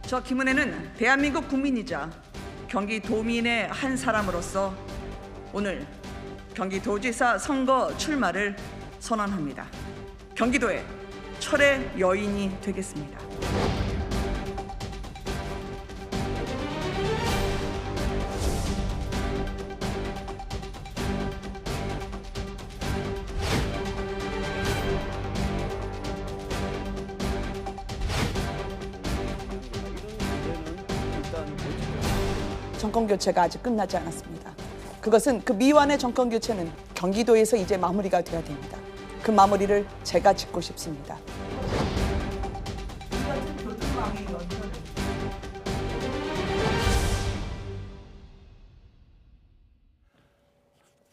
저 김은혜는 대한민국 국민이자 경기도민의 한 사람으로서 오늘 경기도지사 선거 출마를 선언합니다. 경기도의 철의 여인이 되겠습니다. 정권 교체가 아직 끝나지 않았습니다. 그것은 그 미완의 정권 교체는 경기도에서 이제 마무리가 돼야 됩니다. 그 마무리를 제가 짓고 싶습니다.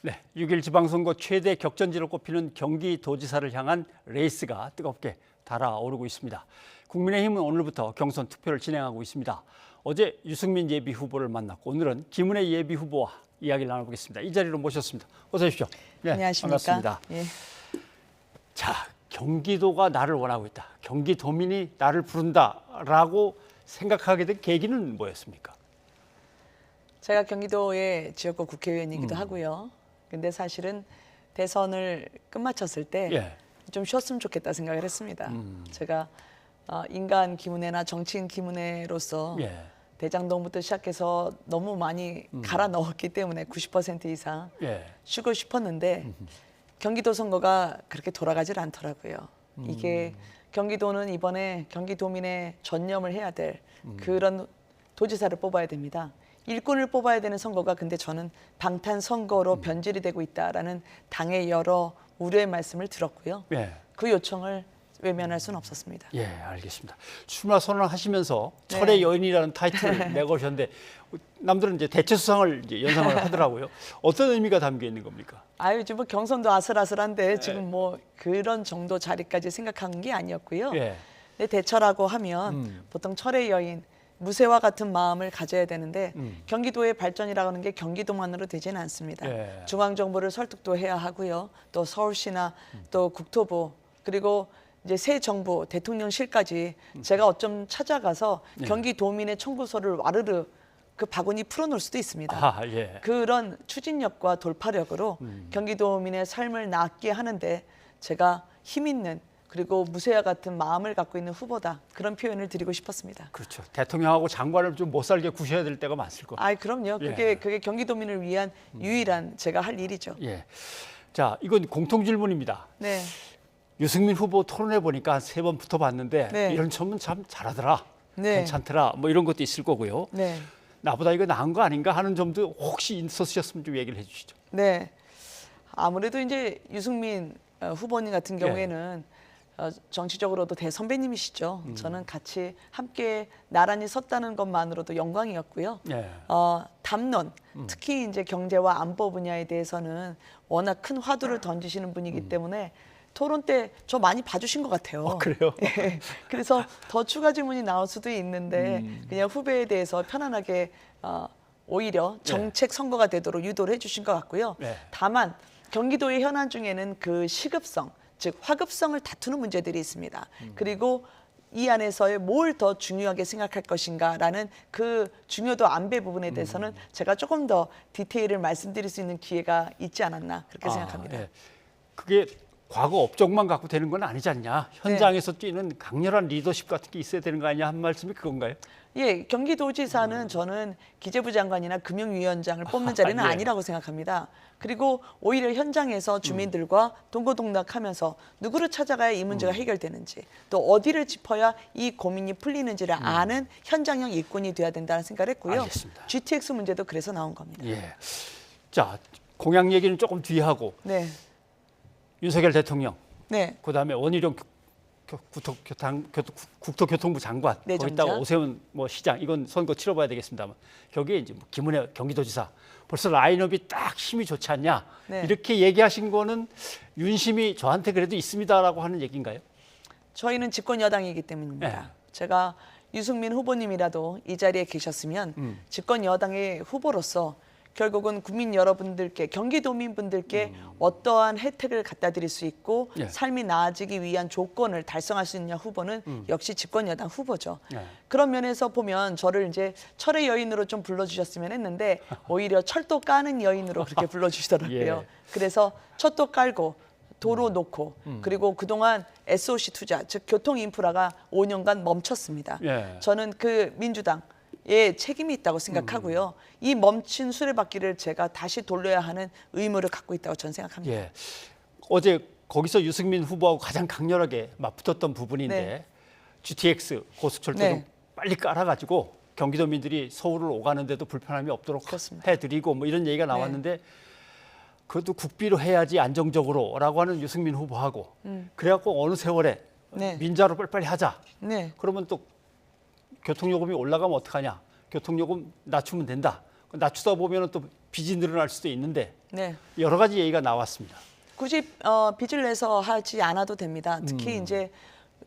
네, 6일 지방선거 최대 격전지로 꼽히는 경기도지사를 향한 레이스가 뜨겁게 달아오르고 있습니다. 국민의힘은 오늘부터 경선 투표를 진행하고 있습니다. 어제 유승민 예비 후보를 만났고 오늘은 김은혜 예비 후보와 이야기를 나눠보겠습니다. 이 자리로 모셨습니다. 어서 오십시오. 네, 안녕하십니까. 반갑습니다. 예. 자, 경기도가 나를 원하고 있다. 경기도민이 나를 부른다라고 생각하게 된 계기는 뭐였습니까? 제가 경기도의 지역구 국회의원이기도 하고요. 근데 사실은 대선을 끝마쳤을 때 좀 쉬었으면 좋겠다 생각을 했습니다. 제가 인간 김은혜나 정치인 김은혜로서 대장동부터 시작해서 너무 많이 갈아 넣었기 때문에 90% 이상 쉬고 싶었는데 경기도 선거가 그렇게 돌아가질 않더라고요. 이게 경기도는 이번에 경기도민의 전념을 해야 될 그런 도지사를 뽑아야 됩니다. 일꾼을 뽑아야 되는 선거가 근데 저는 방탄 선거로 변질이 되고 있다라는 당의 여러 우려의 말씀을 들었고요. 그 요청을 외면할 수는 없었습니다. 예, 알겠습니다. 출마 선언하시면서 철의 여인이라는 타이틀을 내걸으셨는데 남들은 이제 대체수상을 이제 연상을 하더라고요. 어떤 의미가 담겨 있는 겁니까? 아유, 지금 경선도 아슬아슬한데 지금 뭐 그런 정도 자리까지 생각한 게 아니었고요. 근데 대처라고 하면 보통 철의 여인, 무쇠와 같은 마음을 가져야 되는데 경기도의 발전이라고 하는 게 경기도만으로 되지는 않습니다. 중앙정부를 설득도 해야 하고요. 또 서울시나 또 국토부 그리고 이제 새 정부 대통령실까지 제가 어쩜 찾아가서 경기도민의 청구서를 와르르 그 바구니 풀어놓을 수도 있습니다. 그런 추진력과 돌파력으로 경기도민의 삶을 낫게 하는데 제가 힘 있는 그리고 무쇠와 같은 마음을 갖고 있는 후보다 그런 표현을 드리고 싶었습니다. 그렇죠. 대통령하고 장관을 좀 못 살게 구셔야 될 때가 많을 거예요. 아, 그럼요. 그게 경기도민을 위한 유일한 제가 할 일이죠. 자, 이건 공통 질문입니다. 네. 유승민 후보 토론해 보니까 한 3번 붙어봤는데 이런 첨은 참 잘하더라, 괜찮더라, 뭐 이런 것도 있을 거고요. 나보다 이거 나은 거 아닌가 하는 점도 혹시 있으셨으면 좀 얘기를 해주시죠. 네. 아무래도 이제 유승민 후보님 같은 경우에는 정치적으로도 대선배님이시죠. 저는 같이 함께 나란히 섰다는 것만으로도 영광이었고요. 담론, 특히 이제 경제와 안보 분야에 대해서는 워낙 큰 화두를 던지시는 분이기 때문에 토론 때 저 많이 봐주신 것 같아요. 그래요? 그래서 더 추가 질문이 나올 수도 있는데 그냥 후배에 대해서 편안하게 오히려 정책 선거가 되도록 유도를 해주신 것 같고요. 다만 경기도의 현안 중에는 그 시급성, 즉 화급성을 다투는 문제들이 있습니다. 그리고 이 안에서의 뭘 더 중요하게 생각할 것인가라는 그 중요도 안배 부분에 대해서는 제가 조금 더 디테일을 말씀드릴 수 있는 기회가 있지 않았나 그렇게 생각합니다. 그게 과거 업적만 갖고 되는 건 아니지 않냐. 현장에서 뛰는 강렬한 리더십 같은 게 있어야 되는 거 아니냐 한 말씀이 그건가요? 예, 경기도지사는 저는 기재부 장관이나 금융위원장을 뽑는 자리는 아니라고 생각합니다. 그리고 오히려 현장에서 주민들과 동고동락하면서 누구를 찾아가야 이 문제가 해결되는지 또 어디를 짚어야 이 고민이 풀리는지를 아는 현장형 일꾼이 돼야 된다는 생각을 했고요. 알겠습니다. GTX 문제도 그래서 나온 겁니다. 자, 공약 얘기는 조금 뒤에 하고 윤석열 대통령, 그다음에 원희룡 국토교통부 장관, 거기다가 오세훈 뭐 시장, 이건 선거 치러봐야 되겠습니다만 여기에 이제 뭐 김은혜 경기도지사 벌써 라인업이 딱 힘이 좋지 않냐 이렇게 얘기하신 거는 윤심이 저한테 그래도 있습니다라고 하는 얘기인가요? 저희는 집권 여당이기 때문입니다. 제가 유승민 후보님이라도 이 자리에 계셨으면 집권 여당의 후보로서 결국은 국민 여러분들께 경기도민분들께 어떠한 혜택을 갖다 드릴 수 있고 예. 삶이 나아지기 위한 조건을 달성할 수 있느냐 후보는 역시 집권 여당 후보죠. 예. 그런 면에서 보면 저를 이제 철의 여인으로 좀 불러주셨으면 했는데 오히려 철도 까는 여인으로 그렇게 불러주시더라고요. 예. 그래서 철도 깔고 도로 놓고 그리고 그동안 SOC 투자 즉 교통 인프라가 5년간 멈췄습니다. 예. 저는 그 민주당의 책임이 있다고 생각하고요. 이 멈춘 수레바퀴를 제가 다시 돌려야 하는 의무를 갖고 있다고 저는 생각합니다. 예. 어제 거기서 유승민 후보하고 가장 강렬하게 맞붙었던 부분인데 네. GTX 고속철도 네. 좀 빨리 깔아가지고 경기도민들이 서울을 오가는데도 불편함이 없도록 그렇습니다. 해드리고 뭐 이런 얘기가 나왔는데 그것도 국비로 해야지 안정적으로라고 하는 유승민 후보하고 그래갖고 어느 세월에 네. 민자로 빨리빨리 하자. 네. 그러면 또 교통요금이 올라가면 어떡하냐. 교통요금 낮추면 된다. 낮추다 보면 또 빚이 늘어날 수도 있는데 네. 여러 가지 얘기가 나왔습니다. 굳이 빚을 내서 하지 않아도 됩니다. 특히 이제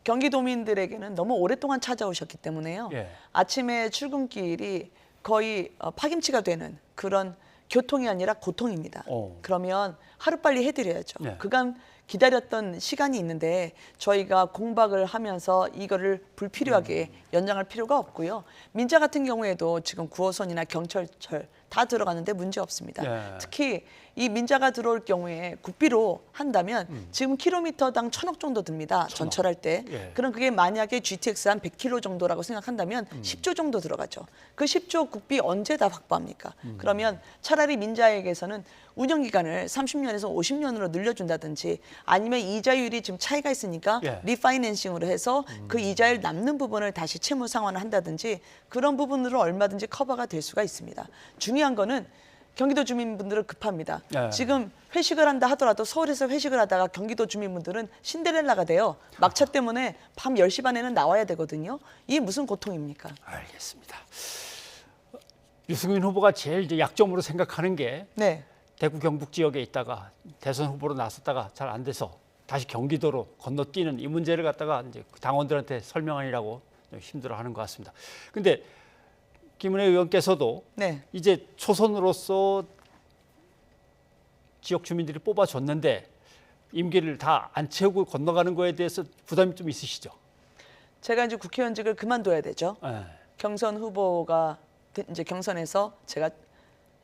경기도민들에게는 너무 오랫동안 찾아오셨기 때문에요. 예. 아침에 출근길이 거의 파김치가 되는 그런 교통이 아니라 고통입니다. 그러면 하루빨리 해드려야죠. 네. 그간 기다렸던 시간이 있는데 저희가 공박을 하면서 이거를 불필요하게 연장할 필요가 없고요. 민자 같은 경우에도 지금 9호선이나 경철철 다 들어가는데 문제 없습니다. 예. 특히 이 민자가 들어올 경우에 국비로 한다면 지금 킬로미터당 1,000억 정도 듭니다. 전철할 때. 예. 그럼 그게 만약에 GTX 한 100km 정도라고 생각한다면 10조 정도 들어가죠. 그 10조 국비 언제 다 확보합니까? 그러면 차라리 민자에게서는 운영기간을 30년에서 50년으로 늘려준다든지 아니면 이자율이 지금 차이가 있으니까 예. 리파이낸싱으로 해서 그 이자율 남는 부분을 다시 채무 상환을 한다든지 그런 부분으로 얼마든지 커버가 될 수가 있습니다. 중요한 거는 경기도 주민분들은 급합니다. 예. 지금 회식을 한다 하더라도 서울에서 회식을 하다가 경기도 주민분들은 신데렐라가 돼요. 막차 때문에 밤 10시 반에는 나와야 되거든요. 이게 무슨 고통입니까? 알겠습니다. 유승민 후보가 제일 이제 약점으로 생각하는 게 네. 대구 경북 지역에 있다가 대선 후보로 나섰다가 잘 안 돼서 다시 경기도로 건너뛰는 이 문제를 갖다가 이제 당원들한테 설명하느라고 좀 힘들어하는 것 같습니다. 근데 김은혜 의원께서도 네. 이제 초선으로서 지역 주민들이 뽑아줬는데 임기를 다 안 채우고 건너가는 거에 대해서 부담이 좀 있으시죠? 제가 이제 국회의원직을 그만둬야 되죠. 네. 경선 후보가 이제 경선에서 제가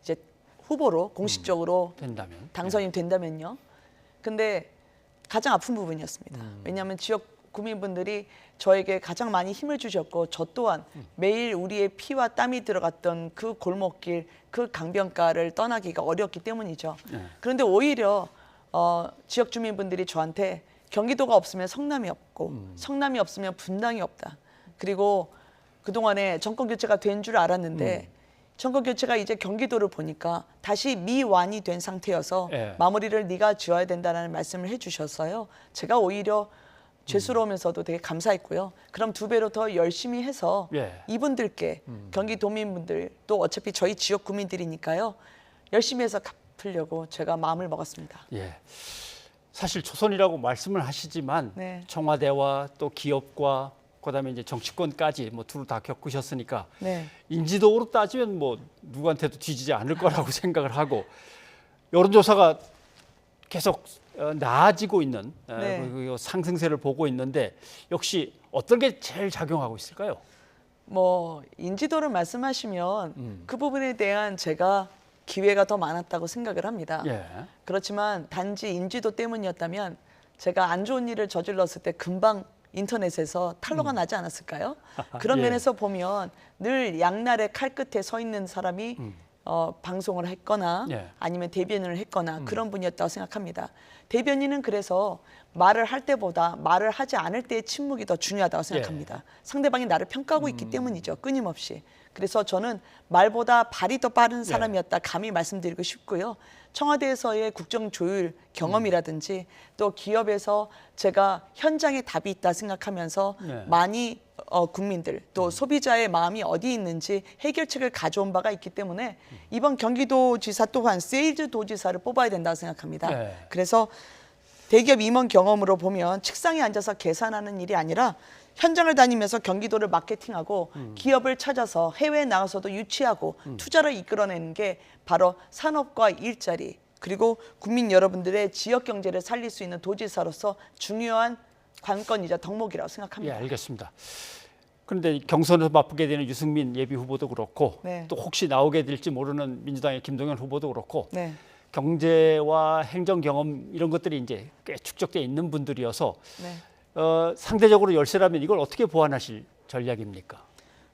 이제 후보로 공식적으로 된다면 당선이 된다면요. 근데 가장 아픈 부분이었습니다. 왜냐하면 지역 국민분들이 저에게 가장 많이 힘을 주셨고 저 또한 매일 우리의 피와 땀이 들어갔던 그 골목길, 그 강변가를 떠나기가 어렵기 때문이죠. 그런데 오히려 지역 주민분들이 저한테 경기도가 없으면 성남이 없고 성남이 없으면 분당이 없다. 그리고 그동안에 정권 교체가 된 줄 알았는데 정권 교체가 이제 경기도를 보니까 다시 미완이 된 상태여서 예. 마무리를 네가 지어야 된다는 말씀을 해주셨어요. 제가 오히려 죄스러우면서도 되게 감사했고요. 그럼 2배로 더 열심히 해서 예. 이분들께 경기도민분들 또 어차피 저희 지역 구민들이니까요. 열심히 해서 갚으려고 제가 마음을 먹었습니다. 예. 사실 초선이라고 말씀을 하시지만 네. 청와대와 또 기업과 그다음에 이제 정치권까지 뭐 두루 다 겪으셨으니까 네. 인지도로 따지면 뭐 누구한테도 뒤지지 않을 거라고 생각을 하고 여론조사가 계속 나아지고 있는 네. 그 상승세를 보고 있는데 역시 어떤 게 제일 작용하고 있을까요? 뭐 인지도를 말씀하시면 그 부분에 대한 제가 기회가 더 많았다고 생각을 합니다. 예. 그렇지만 단지 인지도 때문이었다면 제가 안 좋은 일을 저질렀을 때 금방 인터넷에서 탄로가 나지 않았을까요? 그런 예. 면에서 보면 늘 양날의 칼 끝에 서 있는 사람이 방송을 했거나 예. 아니면 대변인을 했거나 그런 분이었다고 생각합니다. 대변인은 그래서 말을 할 때보다 말을 하지 않을 때의 침묵이 더 중요하다고 생각합니다. 상대방이 나를 평가하고 있기 때문이죠. 끊임없이. 그래서 저는 말보다 발이 더 빠른 사람이었다 감히 말씀드리고 싶고요. 청와대에서의 국정조율 경험이라든지 또 기업에서 제가 현장에 답이 있다 생각하면서 네. 많이 국민들 또 소비자의 마음이 어디 있는지 해결책을 가져온 바가 있기 때문에 이번 경기도지사 또한 세일즈 도지사를 뽑아야 된다고 생각합니다. 그래서 대기업 임원 경험으로 보면 책상에 앉아서 계산하는 일이 아니라 현장을 다니면서 경기도를 마케팅하고 기업을 찾아서 해외에 나가서도 유치하고 투자를 이끌어내는 게 바로 산업과 일자리 그리고 국민 여러분들의 지역 경제를 살릴 수 있는 도지사로서 중요한 관건이자 덕목이라고 생각합니다. 예, 알겠습니다. 그런데 경선에서 맞붙게 되는 유승민 예비 후보도 그렇고 네. 또 혹시 나오게 될지 모르는 민주당의 김동연 후보도 그렇고 네. 경제와 행정 경험 이런 것들이 이제 꽤 축적돼 있는 분들이어서 네. 상대적으로 열세라면 이걸 어떻게 보완하실 전략입니까?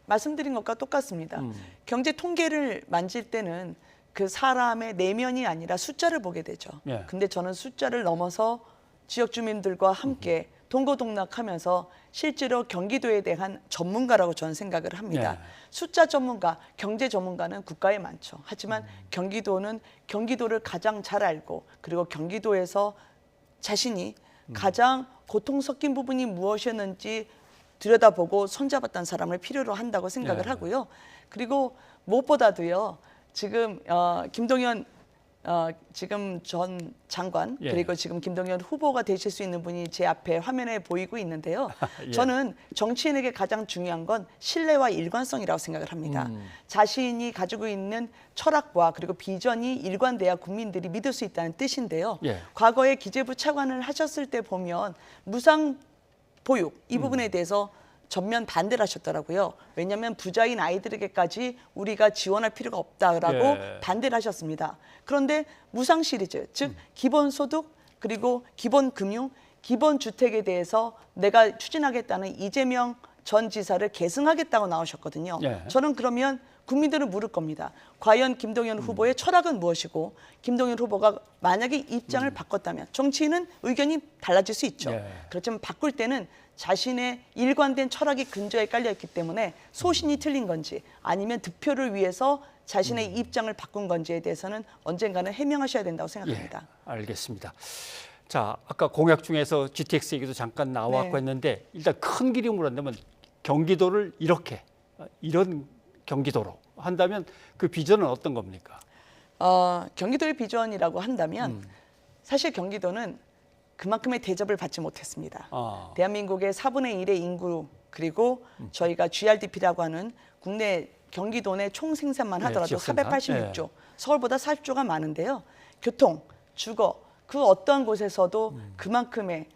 말씀드린 것과 똑같습니다. 경제 통계를 만질 때는 그 사람의 내면이 아니라 숫자를 보게 되죠. 예. 근데 저는 숫자를 넘어서 지역 주민들과 함께 동고동락하면서 실제로 경기도에 대한 전문가라고 저는 생각을 합니다. 예. 숫자 전문가, 경제 전문가는 국가에 많죠. 하지만 경기도는 경기도를 가장 잘 알고 그리고 경기도에서 자신이 가장 고통 섞인 부분이 무엇이었는지 들여다보고 손잡았던 사람을 필요로 한다고 생각을 예. 하고요. 그리고 무엇보다도요. 지금 김동연 지금 전 장관 예. 그리고 지금 김동연 후보가 되실 수 있는 분이 제 앞에 화면에 보이고 있는데요. 예. 저는 정치인에게 가장 중요한 건 신뢰와 일관성이라고 생각을 합니다. 자신이 가지고 있는 철학과 그리고 비전이 일관돼야 국민들이 믿을 수 있다는 뜻인데요. 예. 과거에 기재부 차관을 하셨을 때 보면 무상 보육 이 부분에 대해서 전면 반대를 하셨더라고요. 왜냐하면 부자인 아이들에게까지 우리가 지원할 필요가 없다라고 예. 반대를 하셨습니다. 그런데 무상 시리즈, 즉 기본소득 그리고 기본금융, 기본주택에 대해서 내가 추진하겠다는 이재명 전 지사를 계승하겠다고 나오셨거든요. 예. 저는 그러면 국민들은 물을 겁니다. 과연 김동연 후보의 철학은 무엇이고 김동연 후보가 만약에 입장을 바꿨다면 정치인은 의견이 달라질 수 있죠. 예. 그렇지만 바꿀 때는 자신의 일관된 철학이 근저에 깔려있기 때문에 소신이 틀린 건지 아니면 득표를 위해서 자신의 입장을 바꾼 건지에 대해서는 언젠가는 해명하셔야 된다고 생각합니다. 예, 알겠습니다. 자, 아까 공약 중에서 GTX 얘기도 잠깐 나왔고 네. 했는데 일단 큰 그림으로 한다면 경기도를 이렇게 이런 경기도로 한다면 그 비전은 어떤 겁니까? 경기도의 비전이라고 한다면 사실 경기도는 그만큼의 대접을 받지 못했습니다. 대한민국의 4분의 1의 인구 그리고 저희가 GRDP라고 하는 국내 경기도 내 총 생산만 네, 하더라도 지역 생산. 486조, 네. 서울보다 40조가 많은데요. 교통, 주거 그 어떠한 곳에서도 그만큼의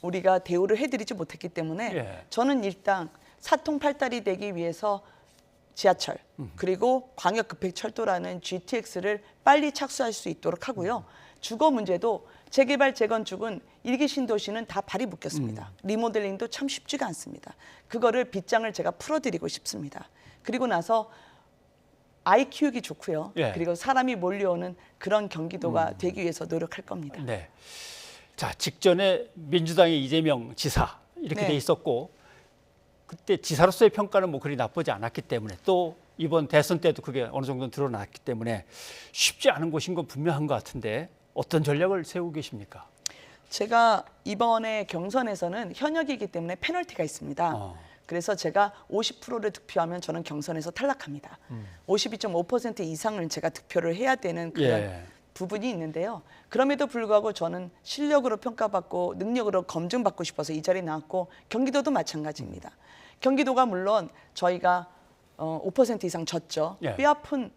우리가 대우를 해드리지 못했기 때문에 예. 저는 일단 사통팔달이 되기 위해서 지하철 그리고 광역급행철도라는 GTX를 빨리 착수할 수 있도록 하고요. 주거 문제도 재개발 재건축은 일기 신도시는 다 발이 묶였습니다. 리모델링도 참 쉽지가 않습니다. 그거를 빗장을 제가 풀어드리고 싶습니다. 그리고 나서 아이 키우기 좋고요. 예. 그리고 사람이 몰려오는 그런 경기도가 되기 위해서 노력할 겁니다. 네. 자, 직전에 민주당의 이재명 지사 이렇게 네. 돼 있었고 그때 지사로서의 평가는 뭐 그리 나쁘지 않았기 때문에 또 이번 대선 때도 그게 어느 정도 드러났기 때문에 쉽지 않은 곳인 건 분명한 것 같은데 어떤 전략을 세우고 계십니까? 제가 이번에 경선에서는 현역이기 때문에 페널티가 있습니다. 그래서 제가 50%를 득표하면 저는 경선에서 탈락합니다. 52.5% 이상을 제가 득표를 해야 되는 그런 예. 부분이 있는데요. 그럼에도 불구하고 저는 실력으로 평가받고 능력으로 검증받고 싶어서 이 자리에 나왔고 경기도도 마찬가지입니다. 경기도가 물론 저희가 5% 이상 졌죠. 예. 뼈아픈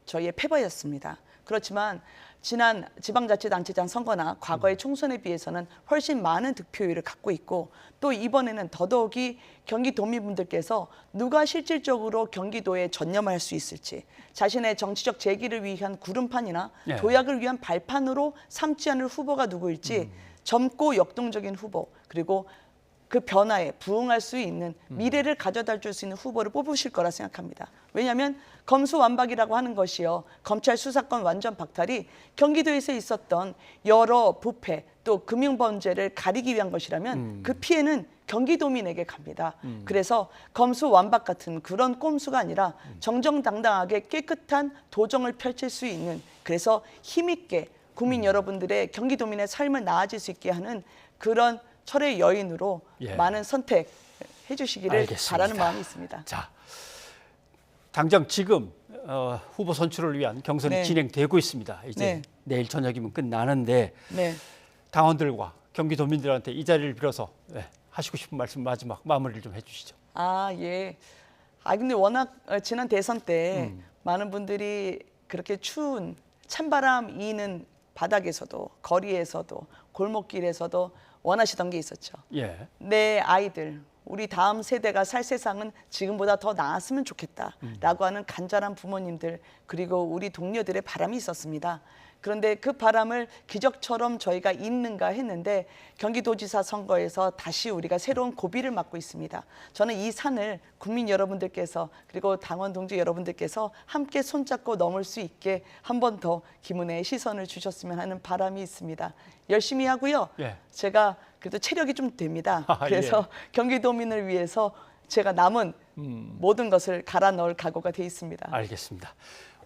저희의 패배였습니다. 그렇지만 지난 지방자치단체장 선거나 과거의 총선에 비해서는 훨씬 많은 득표율을 갖고 있고 또 이번에는 더더욱이 경기도민분들께서 누가 실질적으로 경기도에 전념할 수 있을지 자신의 정치적 재기를 위한 구름판이나 예. 도약을 위한 발판으로 삼지 않을 후보가 누구일지 젊고 역동적인 후보 그리고 그 변화에 부응할 수 있는 미래를 가져다 줄 수 있는 후보를 뽑으실 거라 생각합니다. 왜냐하면 검수완박이라고 하는 것이요. 검찰 수사권 완전 박탈이 경기도에서 있었던 여러 부패 또 금융범죄를 가리기 위한 것이라면 그 피해는 경기도민에게 갑니다. 그래서 검수완박 같은 그런 꼼수가 아니라 정정당당하게 깨끗한 도정을 펼칠 수 있는 그래서 힘있게 국민 여러분들의 경기도민의 삶을 나아질 수 있게 하는 그런 철의 여인으로 예. 많은 선택해 주시기를 알겠습니다. 바라는 마음이 있습니다. 자, 당장 지금 후보 선출을 위한 경선이 네. 진행되고 있습니다. 이제 네. 내일 저녁이면 끝나는데 네. 당원들과 경기도민들한테 이 자리를 빌어서 하시고 싶은 말씀 마지막 마무리를 좀 해주시죠. 아, 예. 근데 워낙 지난 대선 때 많은 분들이 그렇게 추운 찬바람 이는 바닥에서도 거리에서도 골목길에서도 원하시던 게 있었죠. 예. 내 아이들, 우리 다음 세대가 살 세상은 지금보다 더 나았으면 좋겠다라고 하는 간절한 부모님들 그리고 우리 동료들의 바람이 있었습니다. 그런데 그 바람을 기적처럼 저희가 잇는가 했는데 경기도지사 선거에서 다시 우리가 새로운 고비를 맞고 있습니다. 저는 이 산을 국민 여러분들께서 그리고 당원 동지 여러분들께서 함께 손잡고 넘을 수 있게 한 번 더 기문의 시선을 주셨으면 하는 바람이 있습니다. 열심히 하고요. 예. 제가 그래도 체력이 좀 됩니다. 그래서 예. 경기도민을 위해서 제가 남은 모든 것을 갈아 넣을 각오가 돼 있습니다. 알겠습니다.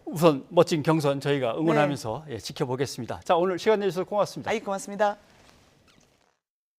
우선 멋진 경선 저희가 응원하면서 예, 지켜보겠습니다. 자, 오늘 시간 내주셔서 고맙습니다. 고맙습니다.